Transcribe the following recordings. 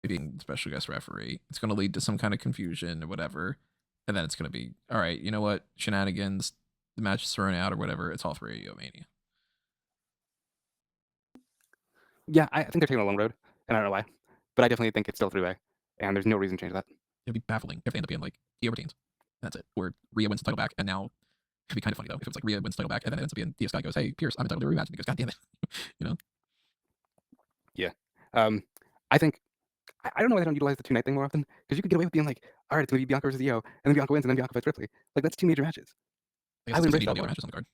being special guest referee. It's going to lead to some kind of confusion or whatever, and then it's going to be all right. You know what? Shenanigans. The match is thrown out or whatever. It's all for AEO Mania. Yeah, I think they're taking a long road, and I don't know why, but I definitely think it's still three-way, and there's no reason to change that. It'd be baffling if they end up being like Io retains. That's it. Or Rhea wins the title back, and now it'd be kind of funny though if it was like Rhea wins the title back, and then it ends up being Io Sky goes, "Hey Pierce, I'm entitled to a rematch," and he goes, "God damn it," you know. Yeah. I think I don't know why they don't utilize the two-night thing more often, because you could get away with being like, all right, it's gonna be Bianca versus Io, and then Bianca wins, and then Bianca fights Ripley. Like that's two major matches. I guess I that's would because they embrace need all that the other more. matches on the card.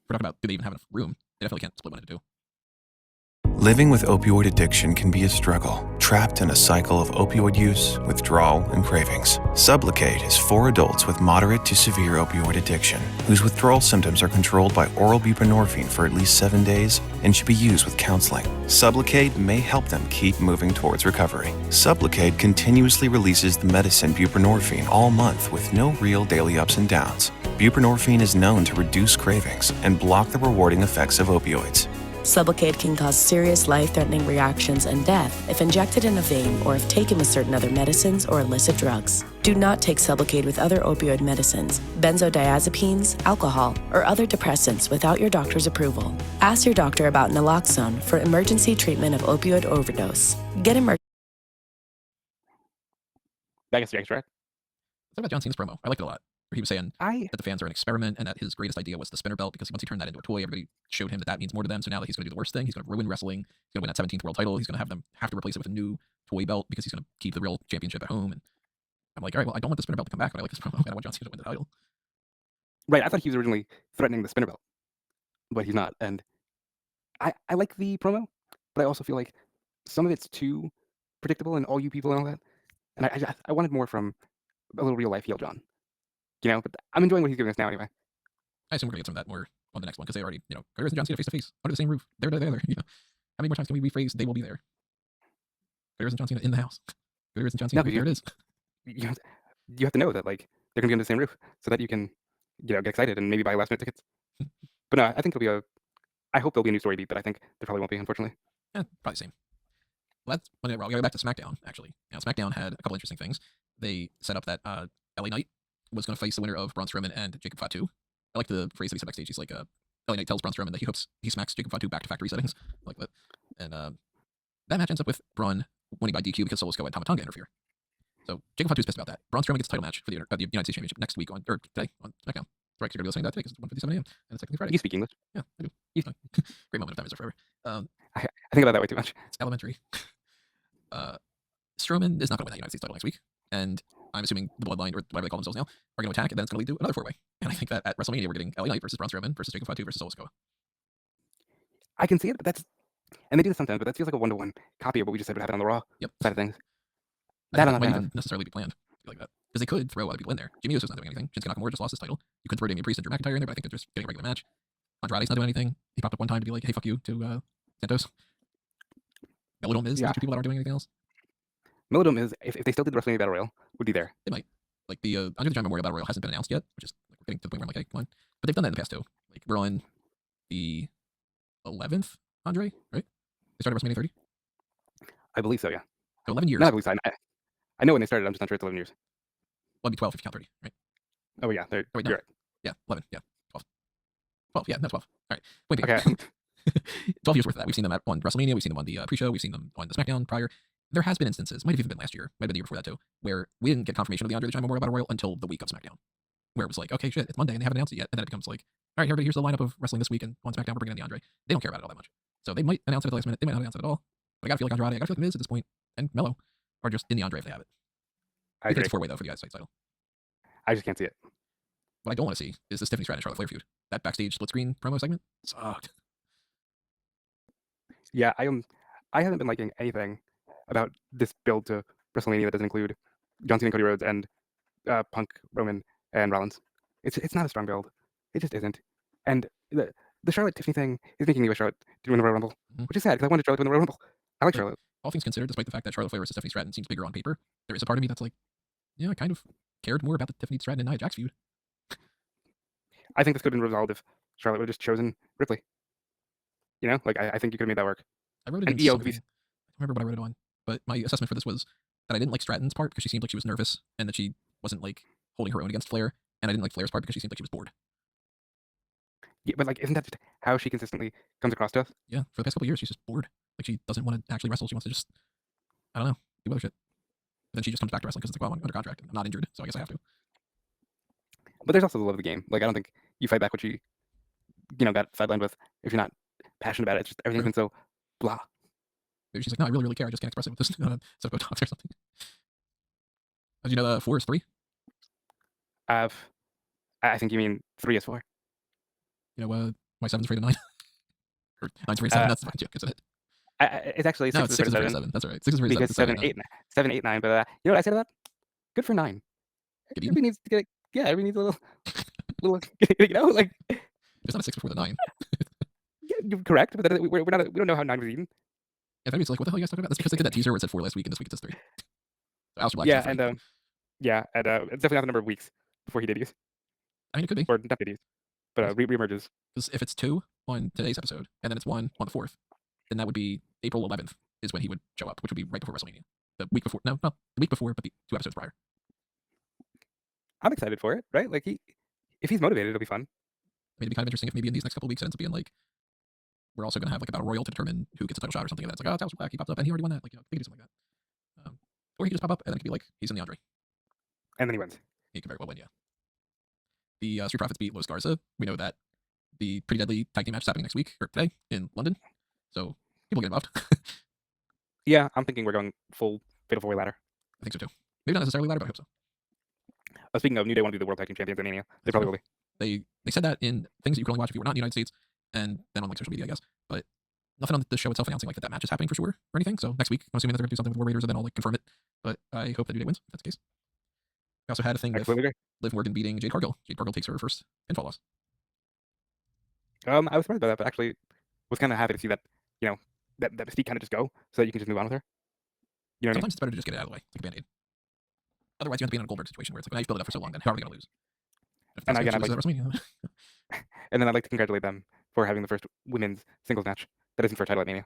We're talking about do they even have enough room? They definitely can't split one into two. Living with opioid addiction can be a struggle, trapped in a cycle of opioid use, withdrawal, and cravings. Sublocade is for adults with moderate to severe opioid addiction, whose withdrawal symptoms are controlled by oral buprenorphine for at least 7 days and should be used with counseling. Sublocade may help them keep moving towards recovery. Sublocade continuously releases the medicine buprenorphine all month with no real daily ups and downs. Buprenorphine is known to reduce cravings and block the rewarding effects of opioids. Sublocade can cause serious life-threatening reactions and death if injected in a vein or if taken with certain other medicines or illicit drugs. Do not take Sublocade with other opioid medicines, benzodiazepines, alcohol, or other depressants without your doctor's approval. Ask your doctor about naloxone for emergency treatment of opioid overdose. Get emergency. I guess the extract. Talk about John Cena's promo. I liked it a lot. Where he was saying I that the fans are an experiment and that his greatest idea was the spinner belt because once he turned that into a toy, everybody showed him that that means more to them. So now that he's going to do the worst thing, he's going to ruin wrestling. He's going to win that 17th world title. He's going to have them have to replace it with a new toy belt because he's going to keep the real championship at home. And I'm like, all right, well, I don't want the spinner belt to come back, but I like this promo and I want John Cena to win the title. right. I thought he was originally threatening the spinner belt, but he's not. And I like the promo, but I also feel like some of it's too predictable and all you people and all that. And I wanted more from a little real life heel John. You know, but I'm enjoying what he's giving us now anyway. I assume we're going to get some of that more on the next one because they already, Cody Rhodes and John Cena face to face under the same roof. They're there. How many more times can we rephrase they will be there? Cody Rhodes and John Cena in the house. Cody Rhodes and John Cena, No, there it is. you have to know that like they're gonna be under the same roof so that you can get excited and maybe buy last minute tickets. But no, I think it'll be a. I hope there'll be a new story beat, but I think there probably won't be, unfortunately. Yeah, probably the same. Well, that's Monday Night Raw. We go back to SmackDown, actually. Now, SmackDown had a couple interesting things. They set up that LA Knight was going to face the winner of Braun Strowman and Jacob Fatu. I like the phrase that he said backstage. He's like, LA Knight tells Braun Strowman that he hopes he smacks Jacob Fatu back to factory settings. I like that. And that match ends up with Braun winning by DQ because Solo Sikoa and Tama Tonga interfere. So Jacob Fatu's pissed about that. Braun Strowman gets a title match for the United States Championship next week or today on SmackDown. Right, because you're going to be listening to that today because it's 1:57 a.m. and it's technically Friday. You speak English. Yeah, I do. You, Great moment of time is forever. I think about that way too much. It's elementary. Strowman is not going to win that United States title next week, and I'm assuming the Bloodline or whatever they call themselves now are going to attack, and then it's going to lead to another four-way. And I think that at WrestleMania we're getting LA Knight versus Braun Strowman versus Jacob Fatu versus Solo Sikoa. I can see it, but that's and they do this sometimes, but that feels like a one-to-one copy of what we just said would happen on the Raw Yep. side of things. That might even necessarily be planned. Like that because they could throw other people in there. Jimmy Uso's not doing anything. Shinsuke Nakamura just lost his title. You could throw Damian Priest and Drew McIntyre in there, but I think they're just getting a regular match. Andrade's not doing anything. He popped up one time to be like, "Hey, fuck you" to Santos. Mello Miz, yeah. Two people that aren't doing anything else. Melodome is if they still did the WrestleMania Battle Royal, would be there. They might. Like the Andre the Giant Memorial Battle Royal hasn't been announced yet, which is like, we're getting to the point where I'm like, hey, come on. But they've done that in the past too. Like we're on the 11th Andre, right? They started WrestleMania 30. I believe so, yeah. So 11 years. No, I believe so. I know when they started. I'm just not sure it's 11 years. Well, it'd be 12 if you count 30, right? Oh yeah, wait, no. You're right. Yeah, 11. Yeah, 12. 12. Yeah, no, 12. All right. Wait, okay. 12 years worth of that. We've seen them on WrestleMania. We've seen them on the pre-show. We've seen them on the SmackDown prior. There has been instances, might have even been last year, might have been the year before that too, where we didn't get confirmation of the Andre the Giant Memorial Battle Royal until the week of SmackDown, where it was like, okay, shit, it's Monday and they haven't announced it yet, and then it becomes like, all right, everybody, here's the lineup of wrestling this week, and on SmackDown we're bringing in the Andre. They don't care about it all that much, so they might announce it at the last minute. They might not announce it at all. But I gotta feel like Andrade, I gotta feel like Miz at this point, and Mello are just in the Andre if they have it. I think it's a four-way though for the United States title. I just can't see it. What I don't want to see is the Tiffany Stratton and Charlotte Flair feud. That backstage split screen promo segment sucked. Yeah, I haven't been liking anything about this build to WrestleMania that doesn't include John Cena, Cody Rhodes, and Punk, Roman, and Rollins. It's not a strong build. It just isn't. And the Charlotte Tiffany thing is making me wish Charlotte did win the Royal Rumble, which is sad because I wanted Charlotte to win the Royal Rumble. I like Charlotte. All things considered, despite the fact that Charlotte Flair versus Tiffany Stratton seems bigger on paper, there is a part of me that's like, yeah, I kind of cared more about the Tiffany Stratton and Nia Jax feud. I think this could have been resolved if Charlotte would have just chosen Ripley. You know, like I think you could have made that work. I wrote it and in EO something. I don't remember what I wrote it on. but my assessment for this was that I didn't like Stratton's part because she seemed like she was nervous and that she wasn't like holding her own against Flair, and I didn't like Flair's part because she seemed like she was bored. Yeah, but like, isn't that just how she consistently comes across to us? Yeah, for the past couple of years, she's just bored. Like she doesn't want to actually wrestle. She wants to just, I don't know, do other shit. But then she just comes back to wrestling because it's like, well, I'm under contract. I'm not injured, so I guess I have to. But there's also the love of the game. Like, I don't think you fight back what you got sidelined with if you're not passionate about it. It's just everything's been so blah. Maybe she's like, no, I really, really care. I just can't express it with this stuff Botox or something. Did you know 4 is 3? I think you mean 3 is 4. You know, why 7's rated 9? Or 9's rated 7? Uh, That's the joke, isn't it? It's actually No, 6 it's 6 is is rated rated 7 7. That's right. 6 is rated because 7. 7, 8, 7, 8, 9. But you know what I said about? Good for 9. Get even? Everybody needs to get. Yeah, everybody needs a little. Like. It's not a 6 before the 9. Yeah, you're correct, but then we're not. We don't know how 9 was eaten. Yeah, maybe it's like, what the hell are you guys talking about? That's because they did that teaser where it said 4 last week, and this week it says 3. So Aleister Black Yeah, said 3. and it's definitely not the number of weeks before he debuts, I mean, it could be. or not debuts, but reemerges. Because if it's 2 on today's episode, and then it's 1 on the 4th, then that would be April 11th is when he would show up, which would be right before WrestleMania. The week before. No, the week before, but the 2 episodes prior. I'm excited for it, right? Like if he's motivated, it'll be fun. I mean, it'd be kind of interesting if maybe in these next couple of weeks it ends up being like, we're also going to have like a battle royal to determine who gets a title shot or something. And then it's like, oh, it's Aleister Black. He popped up and he already won that. Like, they could do something like that. Or he could just pop up and then it could be like, he's in the Andre. And then he wins. He could very well win, yeah. The Street Profits beat Los Garza. We know that the Pretty Deadly tag team match is happening next week, or today, in London. So people get involved. Yeah, I'm thinking we're going full Fatal 4-Way ladder. I think so too. Maybe not necessarily ladder, but I hope so. Speaking of, New Day want to be the World Tag Team Champions at Mania. They probably will be. They said that in things that you can only watch if you were not in the United States, and then on like social media, I guess. But nothing on the show itself announcing like that match is happening for sure or anything. So next week, I'm assuming that they're going to do something with War Raiders, and then I'll like confirm it. But I hope that New Day wins. If that's the case. We also had a thing with Absolutely agree. Liv Morgan beating Jade Cargill. Jade Cargill takes her first pinfall loss. I was surprised by that, but actually was kind of happy to see that, that Mystique kind of just go so that you can just move on with her. You know what I mean? Sometimes it's better to just get it out of the way, like a band-aid. Otherwise, you end up being in a Goldberg situation where it's like, now you've built it up for so long, then how are they going to lose? If And that's again, what I'd she loses at WrestleMania. And then I'd like to congratulate them for having the first women's singles match that isn't for a title at Mania.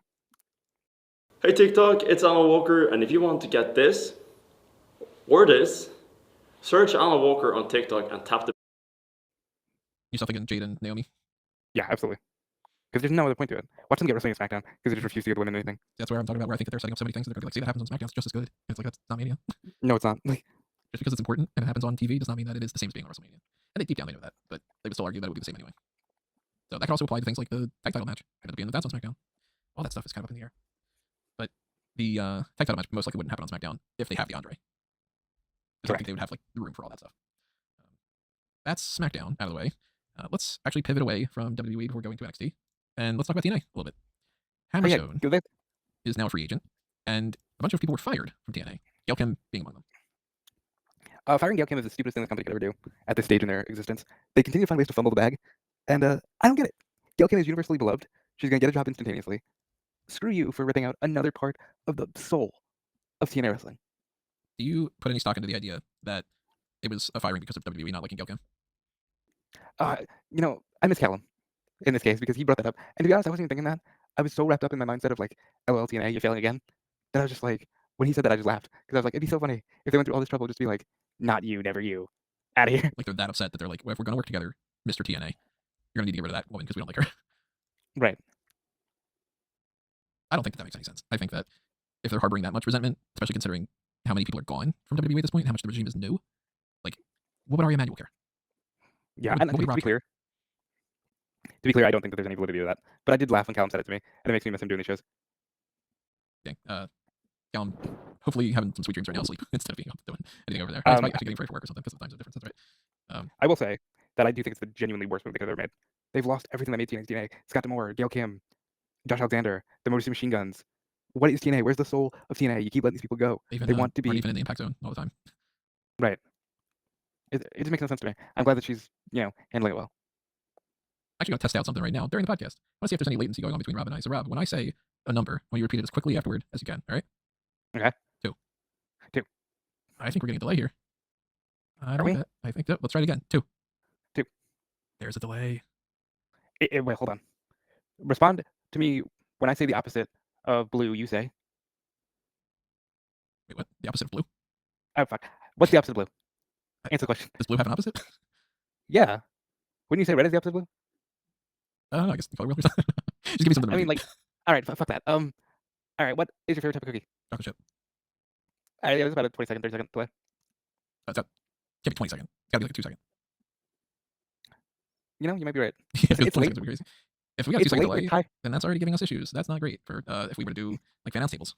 Hey TikTok, it's Alan Walker, and if you want to get this or this, search Alan Walker on TikTok and tap the. You still thinking Jade and Naomi? Yeah, absolutely. Because there's no other point to it. Watch them get WrestleMania SmackDown because they just refuse to give the women anything. That's where I'm talking about, where I think that they're setting up so many things that they're going to be like, see, that happens on SmackDown, it's just as good. And it's like, that's not Mania. No, it's not. Like, Just because it's important and it happens on TV does not mean that it is the same as being on WrestleMania. And they deep down they know that, but they would still argue that it would be the same anyway. So that could also apply to things like the tag title match. It ended up being the That's on SmackDown. All that stuff is kind of up in the air. But the tag title match most likely wouldn't happen on SmackDown if they have the Andre. I don't think they would have like the room for all that stuff. That's SmackDown out of the way. Let's actually pivot away from WWE before going to NXT, and let's talk about TNA a little bit. Hammerstone is now a free agent, and a bunch of people were fired from TNA. Gail Kim being among them. Firing Gail Kim is the stupidest thing this company could ever do at this stage in their existence. They continue to find ways to fumble the bag, and I don't get it. Gail Kim is universally beloved. She's going to get a job instantaneously. Screw you for ripping out another part of the soul of TNA wrestling. Do you put any stock into the idea that it was a firing because of WWE not liking Gail Kim? I miss Callum in this case because he brought that up. And to be honest, I wasn't even thinking that. I was so wrapped up in my mindset of like, LOL TNA, you're failing again, that I was just like, when he said that, I just laughed because I was like, it'd be so funny if they went through all this trouble just to be like, not you, never you, out of here. Like they're that upset that they're like, well, if we're going to work together, Mr. TNA, you're going to need to get rid of that woman because we don't like her. Right. I don't think that makes any sense. I think that if they're harboring that much resentment, especially considering how many people are gone from WWE at this point, and how much the regime is new, like, what would Ari Emanuel care? Yeah, What and would to Rock be clear, I don't think that there's any validity to that. But I did laugh when Callum said it to me, and it makes me miss him doing these shows. Dang. Callum, hopefully having some sweet dreams right now, sleep instead of being up doing anything over there. He's probably actually getting ready for work or something because the times are different. That's right. I will say that I do think it's the genuinely worst move they could have ever made. They've lost everything that made TNA. Scott D'Amore, Gail Kim, Josh Alexander, the Motor City Machine Guns. What is TNA? Where's the soul of TNA? You keep letting these people go. They want to be aren't even in the Impact Zone all the time. Right. It just makes no sense to me. I'm glad that she's handling it well. Actually, going to test out something right now during the podcast. I want to see if there's any latency going on between Rob and I. So, Rob, when I say a number, when you repeat it as quickly afterward as you can, all right? Okay. 2. 2. I think we're getting a delay here. I Are don't we? like that. I think that. Let's try it again. 2. 2. There's a delay. Wait, hold on. Respond to me when I say the opposite of blue. You say The opposite of blue. Oh fuck. What's the opposite of blue? Answer the question. Does blue have an opposite? Yeah. Wouldn't you say red is the opposite of blue? I guess you probably will. Just give me something. I mean, like, all right, fuck that. All right, what is your favorite type of cookie? chocolate chip. All right, yeah, it was about a 20-second, 30-second delay. That's up. Can't be 20 seconds. Gotta be like a 2 second. You know, you might be right. If it's 20 late. seconds would be crazy. If we got a 2 It's second late. delay, Hi. then that's already giving us issues. That's not great for if we were to do like fan out tables.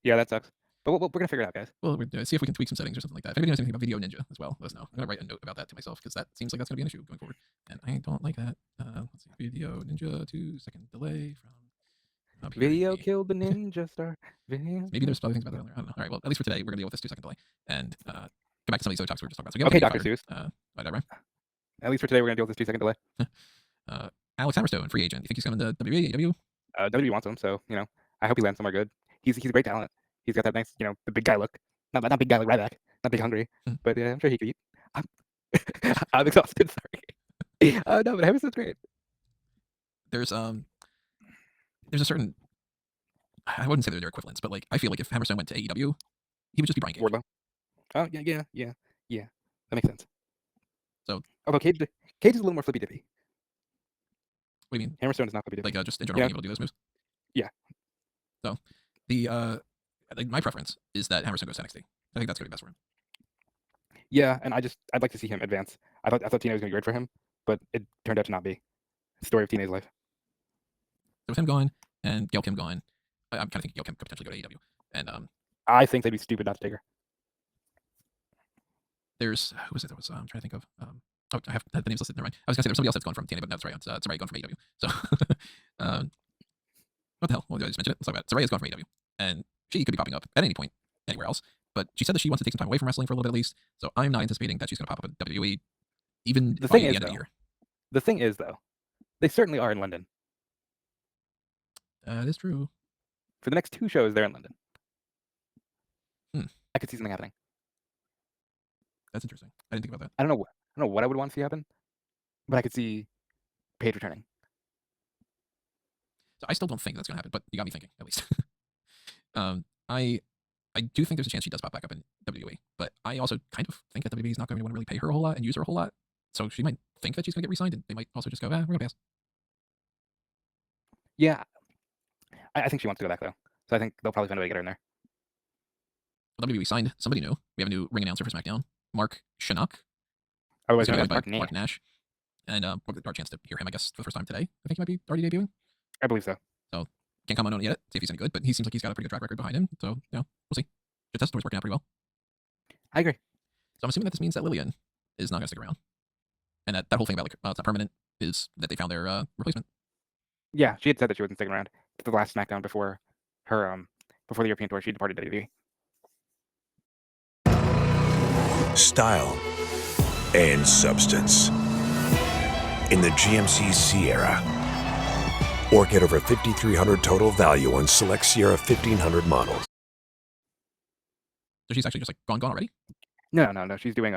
Yeah, that sucks. But we're gonna figure it out, guys. Well, we're see if we can tweak some settings or something like that. If anybody knows anything about Video Ninja as well, let us know. I'm gonna write a note about that to myself because that seems like that's gonna be an issue going forward, and I don't like that. Let's see, Video Ninja 2 second delay from up here. Video killed the ninja star. Video. Maybe there's other things about that on there. I don't know. All right, well, at least for today, we're gonna deal with this 2 second delay and come back to some of these other topics we were just talking about. So we have Okay, the Dr. Fire, Seuss. whatever. At least for today, we're gonna deal with this 2-second delay. Alex Hammerstone, free agent. You think he's coming to WWE? WWE wants him, so you know, I hope he lands somewhere good. He's a great talent. He's got that nice, you know, the big guy look. Not big guy like Ryback, not big hungry, but yeah, I'm sure he could eat. I'm exhausted. Sorry. No, but Hammerston's great. There's a certain, I wouldn't say they're their equivalents, but like I feel like if Hammerstone went to AEW, he would just be Brian Cage. Wardlow. Oh yeah. That makes sense. So- although Cage is a little more flippy dippy. What do you mean? Hammerstone is not flippy dippy. Like just in general Yeah. being able to do those moves? Yeah. So the like my preference is that Hammerstone goes to NXT. I think that's gonna be best for him. Yeah, and I'd like to see him advance. I thought TNA was gonna be great for him, but it turned out to not be. Story of TNA's life. So with him gone and Gail Kim gone, I'm kind of thinking Gail Kim could potentially go to AEW. And I think they'd be stupid not to take her. there's who was it? That was I'm trying to think of. Oh, I have the names listed. Never mind. I was gonna say there's somebody else that's gone from TNA, but no, it's right. It's Saraya gone from AEW. So what the hell? Well, did I just mention it? Let's talk about it. Saraya's gone from AEW, and she could be popping up at any point anywhere else. But she said that she wants to take some time away from wrestling for a little bit at least. So I'm not anticipating that she's going to pop up at WWE, even The by thing the is, end of the though, year. The thing is, though, they certainly are in London. That is true. For the next 2 shows, they're in London. Hmm. I could see something happening. That's interesting. I didn't think about that. I don't know what I would want to see happen, but I could see Paige returning. So I still don't think that's going to happen, but you got me thinking at least. I do think there's a chance she does pop back up in WWE, but I also kind of think that WWE is not going to want to really pay her a whole lot and use her a whole lot. So she might think that she's going to get re-signed, and they might also just go, we're going to pass. Yeah, I think she wants to go back though, so I think they'll probably find a way to get her in there. Well, WWE signed somebody new. We have a new ring announcer for SmackDown, Mark Shannock. Otherwise, He's known going as by Mark Nash. Nash. And our chance to hear him, I guess, for the first time today. I think he might be already debuting. I believe so. Can't comment on it yet, see if he's any good, but he seems like he's got a pretty good track record behind him. So, we'll see. The test story's working out pretty well. I agree. So I'm assuming that this means that Lillian is not going to stick around. And that whole thing about, like, it's not permanent is that they found their replacement. Yeah, she had said that she wasn't sticking around to the last SmackDown before her before the European tour. She departed WWE. Style and substance. In the GMC Sierra. Or get over $5,300 total value on select Sierra 1500 models. So she's actually just like gone already? No. She's doing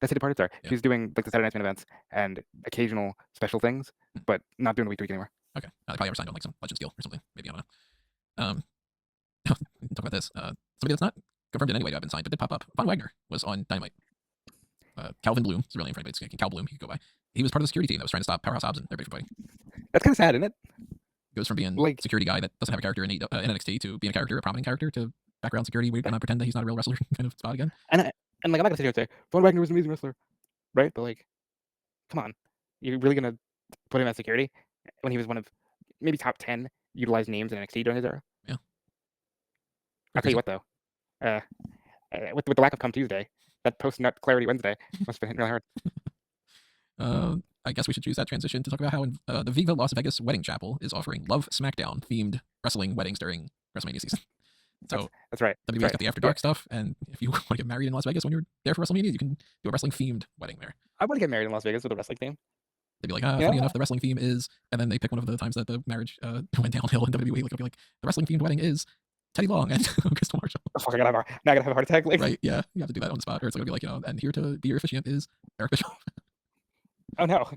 that's departed. Sorry, Yeah. she's doing like the Saturday Night Main events and occasional special things, but not doing the week to week anymore. Okay. They probably ever signed on like some Legends deal or something. Maybe, I don't know. Talk about this. Somebody that's not confirmed in any way to have been signed, but did pop up. Von Wagner was on Dynamite. Calvin Bloom is the real name for anybody. It's Cal Bloom. He could go by. He was part of the security team that was trying to stop Powerhouse Hobbs and everybody from fighting. That's kind of sad, isn't it? Goes from being Like- security guy that doesn't have a character in NXT to being a character, a prominent character, to background security. We're gonna pretend that he's not a real wrestler kind of spot again. And like I'm not gonna sit here and say Von Wagner was an amazing wrestler, right? But like, come on, you're really gonna put him as security when he was one of maybe top 10 utilized names in NXT during his era? Yeah. I'll tell you what though, with the lack of Come Tuesday, that post Nut Clarity Wednesday must have been really hard. I guess we should choose that transition to talk about how the Viva Las Vegas Wedding Chapel is offering Love SmackDown themed wrestling weddings during WrestleMania season. So That's right. WWE's Right. got the After Dark stuff, and if you want to get married in Las Vegas when you're there for WrestleMania, you can do a wrestling themed wedding there. I want to get married in Las Vegas with a wrestling theme. They'd be like, Yeah. funny enough, the wrestling theme is, and then they pick one of the times that the marriage went downhill in WWE. Like, it'll be like, the wrestling themed wedding is Teddy Long and Crystal Marshall. Oh, fuck, now I gotta have a heart attack. Like, Right? Yeah, you have to do that on the spot, or it's gonna be like, and here to be your officiant is Eric Bischoff. oh no,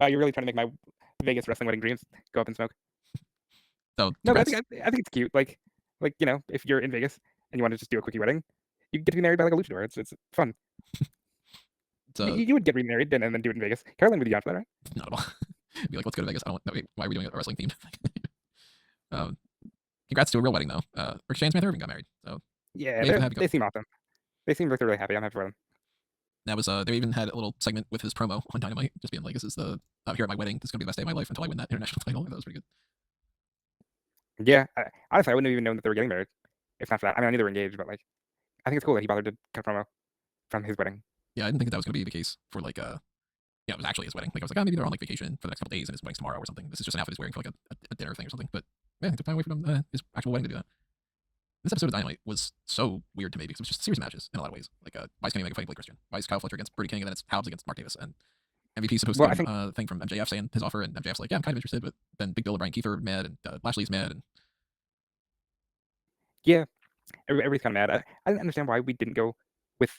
wow, you're really trying to make my Vegas wrestling wedding dreams go up in smoke. So, No, but I congrats. think it's cute. Like if you're in Vegas and you want to just do a quickie wedding, you get to be married by like a luchador. It's fun. It's You would get remarried and then do it in Vegas. Caroline would be down for that, right? not at all. Be like, let's go to Vegas. I don't. No, wait, why are we doing a wrestling themed? Congrats to a real wedding though. Ricochet and Smith Irvin got married. So Yeah, Maybe I'm happy to go. they seem awesome. They seem like they're really happy. I'm happy for them. that was they even had a little segment with his promo on Dynamite, just being like, "This is the here at my wedding. This is gonna be the best day of my life until I win that international title." That was pretty good. Yeah, honestly, I wouldn't have even known that they were getting married if not for that. I mean, I knew they were engaged, but like, I think it's cool that he bothered to cut a promo from his wedding. Yeah, I didn't think that was gonna be the case for like yeah, it was actually his wedding. Like I was like, oh, maybe they're on like vacation for the next couple days and his wedding's tomorrow or something. This is just an outfit he's wearing for like a dinner thing or something. But yeah, he took time away from his actual wedding to do that. This episode of Dynamite was so weird to me because it was just a series of matches in a lot of ways. Like why is Kenny Omega fighting Blake Christian? Why is Kyle Fletcher against Brody King and then it's Hobbs against Mark Davis? And MVP's supposed Well, to I get think- a thing from MJF saying his offer, and MJF's like, yeah, I'm kind of interested, but then Big Bill and Brian Keith are mad, and Lashley's mad, and Everybody's kind of mad. I didn't understand why we didn't go with.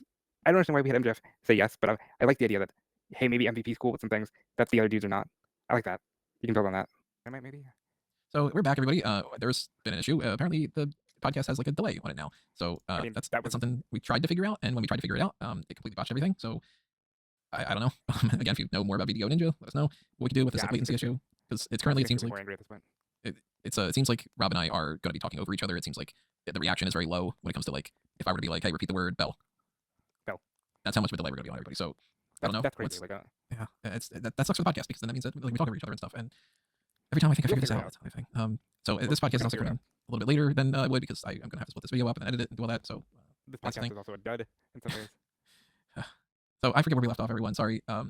I don't understand why we had MJF say yes, but I like the idea that hey, maybe MVP's cool with some things that the other dudes are not. I like that. You can build on that. I might maybe. so we're back, everybody. There's been an issue. Apparently, the podcast has like a delay on it now. So I mean, that's that was- something we tried to figure out, and when we tried to figure it out, it completely botched everything. So I don't know. Again, if you know more about BDO Ninja, let us know what we can do with this Yeah, like, I mean, latency issue. Because it's currently, it seems like more angry at this point. it seems like Rob and I are going to be talking over each other. It seems like the reaction is very low when it comes to like if I were to be like, hey, repeat the word bell. Bell. That's how much of a delay we're going to be on everybody. So I don't know. That's crazy. What's- Like, yeah, that sucks for the podcast because then that means that like, we talk over each other and stuff. And every time I think I We'll figure this figure it out, that's how I think. So We'll- this podcast is we'll also figure it coming a little bit later than I would because I'm going to have to split this video up and edit it and do all that. So this That's the podcast thing. is also a dud in some ways. So I forget where we left off, everyone. Sorry. I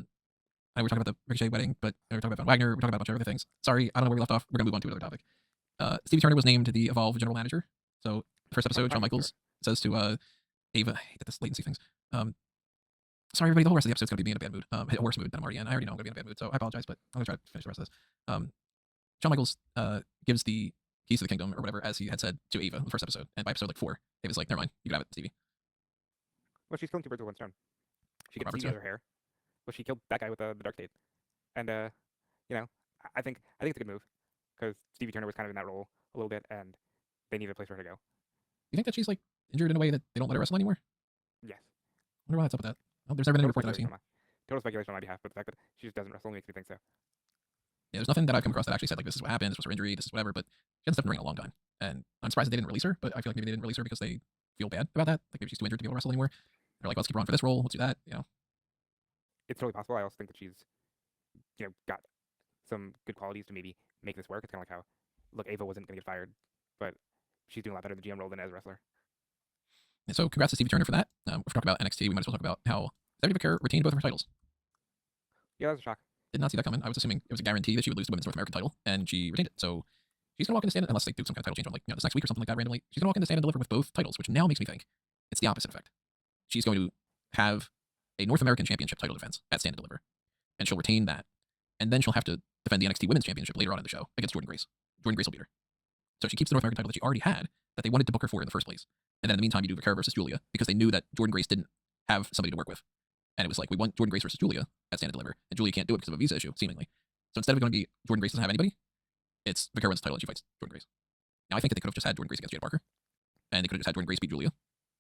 we're talking about the Ricochet wedding, but we we're talking about Von Wagner. We're talking about a bunch of other things. Sorry, I don't know where we left off. We're gonna move on to another topic. Stevie Turner was named the Evolve general manager. So the first episode, Shawn Michaels says to Ava, I hate that this latency things. Sorry, everybody. The whole rest of the episode's gonna be me in a bad mood. A worse mood than I'm already in. I already know I'm gonna be in a bad mood, so I apologize, but I'm gonna try to finish the rest of this. Shawn Michaels gives the keys to the kingdom or whatever, as he had said to Ava in the first episode, and by episode like 4, Ava's like, never mind, you can have it, Stevie. Well, she's killing two birds with one stone. She gets Robert's Stevie out of her hair. Well, she killed that guy with the dark tape, and you know, I think it's a good move because Stevie Turner was kind of in that role a little bit, and they needed a place for her to go. You think that she's like injured in a way that they don't let her wrestle anymore? Yes. I wonder why that's up with that. Well, there's never been any report that I've seen. Total speculation on my behalf, but the fact that she just doesn't wrestle makes me think so. Yeah, there's nothing that I've come across that actually said like this is what happened, this was her injury, this is whatever. But she hasn't stepped in the ring in a long time, and I'm surprised that they didn't release her. But I feel like maybe they didn't release her because they feel bad about that. Like maybe she's too injured to be able to wrestle anymore. They're like, let's keep her on for this role. Let's do that. You know, It's totally possible. I also think that she's, got some good qualities to maybe make this work. It's kind of like how, look, Ava wasn't going to get fired, but she's doing a lot better in the GM role than as a wrestler. and so congrats to Stevie Turner for that. We've talked about NXT. We might as well talk about how Stephanie McCare retained both of her titles. Yeah, that was a shock. Did not see that coming. I was assuming it was a guarantee that she would lose the women's North American title, and she retained it. So she's gonna walk in the stand unless they do some kind of title change on like this next week or something like that randomly. She's gonna walk in the stand and deliver with both titles, which now makes me think it's the opposite effect. She's going to have a North American Championship title defense at Stand and Deliver, and she'll retain that, and then she'll have to defend the NXT Women's Championship later on in the show against Jordan Grace. Jordan Grace will beat her. So she keeps the North American title that she already had that they wanted to book her for in the first place, and then in the meantime you do Vaquero versus Julia because they knew that Jordan Grace didn't have somebody to work with, and it was like we want Jordan Grace versus Julia at Stand and Deliver, and Julia can't do it because of a visa issue seemingly. So instead of it going to be Jordan Grace doesn't have anybody, it's Vaquero wins the title and she fights Jordan Grace. Now I think that they could have just had Jordan Grace against Jada Parker, and they could have just had Jordan Grace beat Julia.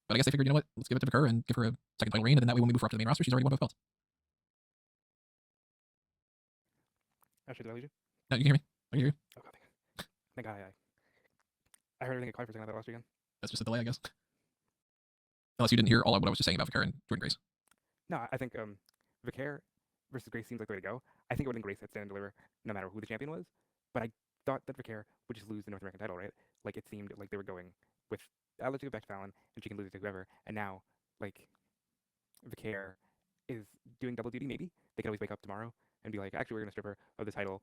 But I guess they figured, you know what, let's give it to Vaquero and give her a second title reign, and then that way when we move her up to the main roster, she's already won both belts. Actually, did I lose you? No, you can hear me. I can hear you. Oh, God, thank God. I heard everything get quiet for a second. I thought I lost you again. That's just a delay, I guess. Unless you didn't hear all of what I was just saying about Vaquero and Jordan Grace. No, I think Vaquero versus Grace seems like the way to go. I think it would have been Grace at Stand and Deliver no matter who the champion was. But I thought that Vaquero would just lose the North American title, right? Like, it seemed like they were going with, I'll let you go back to Fallon, and she can lose it to whoever. And now, like, Vaquero is doing double duty, maybe? They could always wake up tomorrow and be like, actually, we're going to strip her of the title,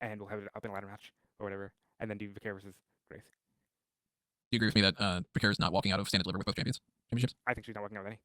and we'll have it up in a ladder match, or whatever, and then do Vaquero versus Grace. Do you agree with me that Vaquero is not walking out of Stand and Deliver with both championships? I think she's not working out with any.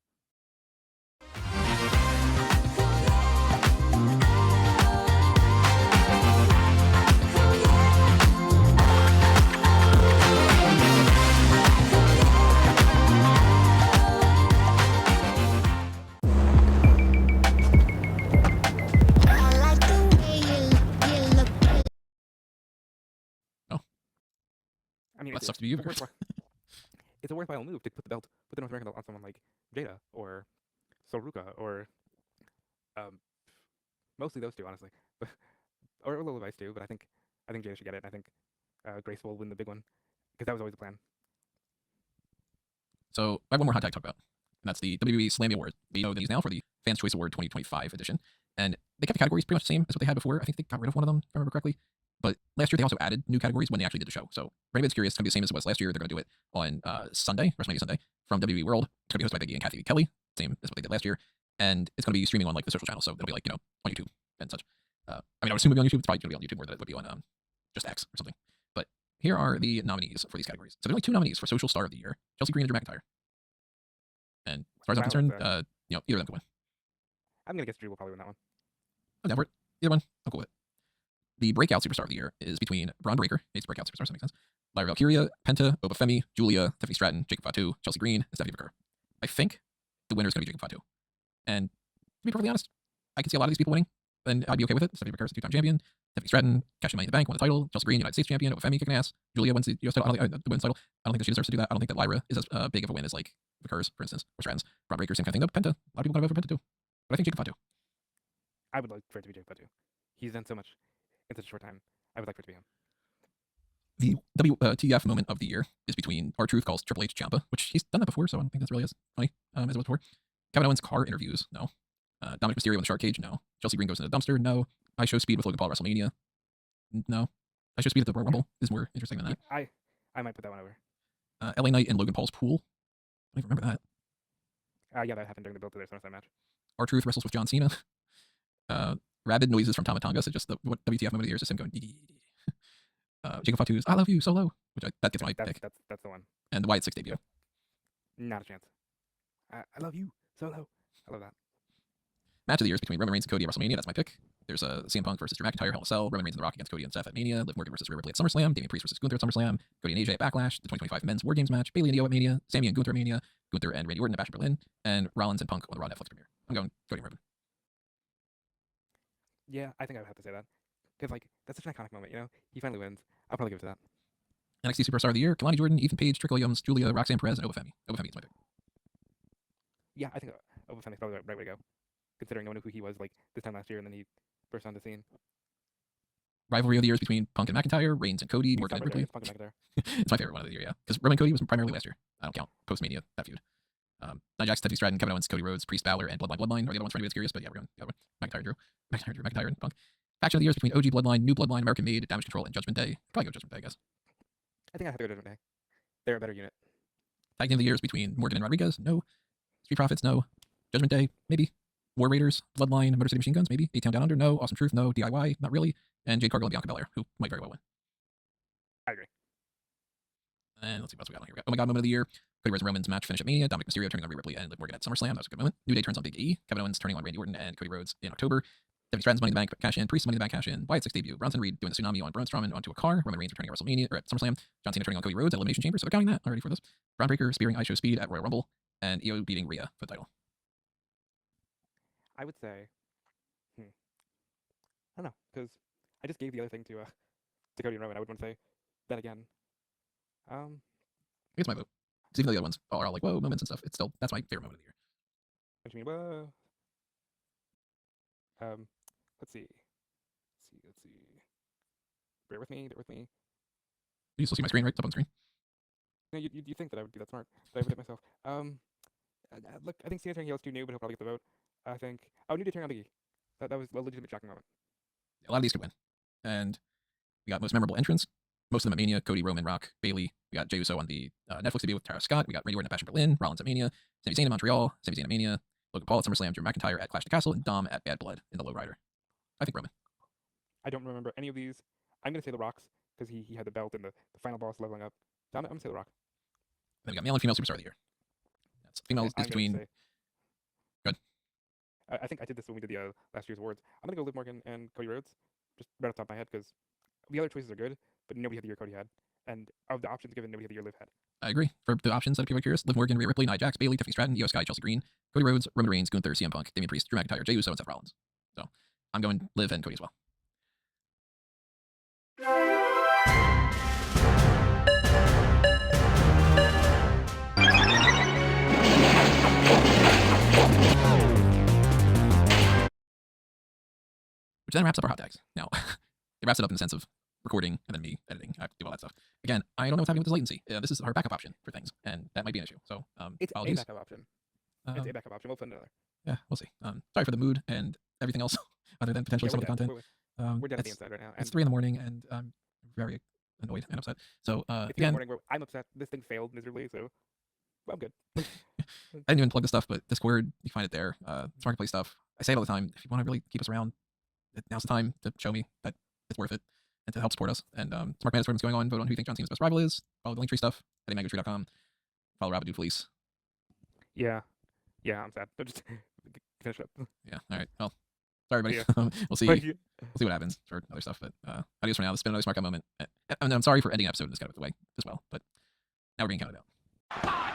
I mean, That sucks to be you, we're- Vaquero. it's a worthwhile move to put the North American belt on someone like Jada or Soruka or mostly those two, honestly, or a little Vice too. But I think Jada should get it. I think Grace will win the big one because that was always the plan. So I have one more hot tag to talk about, and that's the WWE Slammy Award. We know that he's now for the Fans Choice Award 2025 edition, and they kept the categories pretty much the same as what they had before. I think they got rid of one of them, if I remember correctly. But last year they also added new categories when they actually did the show. So for anybody that's curious, it's going to be the same as it was last year. They're going to do it on Sunday, WrestleMania Sunday, from WWE World. It's going to be hosted by Big E and Kathy Kelly, same as what they did last year, and it's going to be streaming on like the social channels. So it'll be like on YouTube and such. I mean, I would assume it'll be on YouTube. It's probably going to be on YouTube more than it would be on just X or something. But here are the nominees for these categories. So there's only 2 nominees for Social Star of the Year: Chelsea Green and Drew McIntyre. And as far as I'm concerned, either of them can win. I'm gonna guess Drew will probably win that one. I'm down for it. Either one, I'm cool with it. The Breakout Superstar of the Year is between Braun Breaker, it's Breakout Superstar, so that makes sense, Lyra Valkyria, Penta, Oba Femi, Julia, Tiffany Stratton, Jacob Fatu, Chelsea Green, and Stephanie Vicker. I think the winner is going to be Jacob Fatu. And to be perfectly honest, I can see a lot of these people winning, and I'd be okay with it. Stephanie Vicker is a 2-time champion. Tiffany Stratton, cashing money in the bank, won the title. Chelsea Green, United States champion. Oba Femi, kicking ass. Julia wins the US title. The women's title. I don't think that she deserves to do that. I don't think that Lyra is as big of a win as like Vickers, for instance, or Stratton's. Braun Breaker, same kind of thing. No, Penta. A lot of people want to vote for Penta too. But I think Jacob Fatu. I would like for it to be Jacob Fatu. He's done so much in such a short time. I would like for it to be him. The WTF moment of the year is between R-Truth calls Triple H Ciampa, which he's done that before, so I don't think that's really as funny as it was before. Kevin Owens car interviews, no. Dominic Mysterio in the shark cage, no. Chelsea Green goes into the dumpster, no. I show speed with Logan Paul at WrestleMania, no. I show speed at the Royal Rumble is more interesting than that. I might put that one over. LA Knight in Logan Paul's pool. I don't even remember that. Yeah, that happened during the build to their SummerSlam match. R-Truth wrestles with John Cena. Rabid noises from Tama Tonga, so just the WTF moment of the year is just him going dee dee dee. Jacob Fatu's "I Love You" solo, which that gets my pick. That's the one. And the Wyatt Six debut. Not a chance. I love you solo. I love that. Match of the year is between Roman Reigns and Cody at WrestleMania. That's my pick. There's CM Punk versus Drew McIntyre, Hell in a Cell. Roman Reigns and The Rock against Cody and Seth at Mania. Liv Morgan versus Rhea Ripley at SummerSlam. Damian Priest versus Gunther at SummerSlam. Cody and AJ at Backlash. The 2025 Men's War Games match. Bayley and Io at Mania. Sami and Gunther at Mania. Gunther and Randy Orton at Bash in Berlin. And Rollins and Punk on the Raw Netflix premiere. I'm going Cody and Roman. Yeah, I think I would have to say that. Because, like, that's such an iconic moment, you know? He finally wins. I'll probably give it to that. NXT Superstar of the Year: Kalani Jordan, Ethan Page, Trick Williams, Julia, Roxanne Perez, and Oba Femi. Oba Femi is my pick. Yeah, I think Oba Femi is probably the right way to go. Considering no one knew who he was, like, this time last year, and then he burst onto the scene. Rivalry of the year is between Punk and McIntyre, Reigns and Cody, Morgan and Ripley. Punk and McIntyre. It's my favorite one of the year, yeah. Because Roman and Cody was primarily last year. I don't count post-Mania, that feud. Nia Jax, Tiffany Stratton, Kevin Owens, Cody Rhodes, Priest Balor, and Bloodline are the other ones for anybody that's curious, but yeah, we're going the other one. McIntyre, and Punk. Faction of the year is between OG Bloodline, New Bloodline, American Made, Damage Control, and Judgment Day. Probably go Judgment Day, I guess. I think I have to go Judgment Day. They're a better unit. Tag Team of the year is between Morgan and Rodriguez, no. Street Profits, no. Judgment Day, maybe. War Raiders, Bloodline, Motor City Machine Guns, maybe. A-Town Down Under, no. Awesome Truth, no. DIY, not really. And Jade Cargill and Bianca Belair, who might very well win. I agree. And let's see what else we got on here. We got, oh my god, moment of the year. Cody Rhodes and Roman's match finish at Mania. Dominic Mysterio turning on Rhea Ripley and Liv Morgan at SummerSlam. That was a good moment. New Day turns on Big E. Kevin Owens turning on Randy Orton and Cody Rhodes in October. Tiffany Stratton's Money in the Bank cash in. Priest's Money in the Bank cash in. Wyatt Six debut. Bronson Reed doing the tsunami on Braun Strowman onto a car. Roman Reigns returning at WrestleMania or at SummerSlam. John Cena turning on Cody Rhodes at Elimination Chamber. So they're counting that already for this. Braun Breaker spearing I Show Speed at Royal Rumble. And Io beating Rhea for the title. I would say, I don't know, because I just gave the other thing to Cody and Roman. I would want to say that again. I guess my vote. Because even though the other ones are all like, whoa, moments and stuff, it's still, that's my favorite moment of the year. What do you mean, whoa? Let's see. Bear with me. You still see my screen, right? It's up on the screen. No, you think that I would be that smart, but I would it myself. Look, I think Cena turning heels too new, but he'll probably get the vote. I think. Oh, New Day turning on Big E. That was a legitimate shocking moment. A lot of these could win. And we got most memorable entrants. Most of them at Mania. Cody, Roman, Rock, Bayley. We got Jey Uso on the Netflix debut with Tara Scott. We got Randy Orton at Bash in Berlin. Rollins at Mania. Sami Zayn in Montreal. Sami Zayn at Mania. Logan Paul at SummerSlam. Drew McIntyre at Clash of the Castle. And Dom at Bad Blood in the Lowrider. I think Roman. I don't remember any of these. I'm going to say The Rock's because he had the belt and the final boss leveling up. So I'm going to say The Rock. Then we got male and female superstar of the year. That's females is between. Good. I think I did this when we did the last year's awards. I'm going to go Liv Morgan and Cody Rhodes, just right off the top of my head, because the other choices are good, but nobody had the year Cody had. And of the options given, nobody had the year Liv had. I agree. For the options that people are curious, Liv Morgan, Rhea Ripley, Nia Jax, Bayley, Tiffany Stratton, Io Sky, Chelsea Green, Cody Rhodes, Roman Reigns, Gunther, CM Punk, Damian Priest, Drew McIntyre, Jey Uso, and Seth Rollins. So I'm going Liv and Cody as well. that wraps up our hot tags. Now, it wraps it up in the sense of recording and then me editing. I have to do all that stuff. Again, I don't know what's happening with this latency. This is our backup option for things, and that might be an issue. So, It's a apologies. backup option. It's Um, a backup option. We'll put another. yeah, we'll see. Sorry for the mood and everything else, other than potentially Yeah, some of the content. we're dead at the It's, inside right now. it's And 3 a.m, and I'm very annoyed and upset. So, it's 3 in the again, morning where I'm upset. This thing failed miserably, so I'm good. I didn't even plug this stuff, but Discord, you can find it there. It's marketplace stuff. I say it all the time. If you want to really keep us around, now's the time to show me that it's worth it and to help support us. And Smart Madness program's going on. Vote on who you think John Cena's best rival is. Follow the Linktree stuff at amaggotree.com. Follow Rabbit Dude Fleece. Yeah. Yeah, I'm sad. Just finish up. Yeah. All right. Well, sorry, everybody. Yeah. We'll see. Thank you. We'll see what happens for other stuff. But adios for now. This has been another Smart Guy moment. And I'm sorry for ending an episode in this kind of way as well. But now we're being counted out.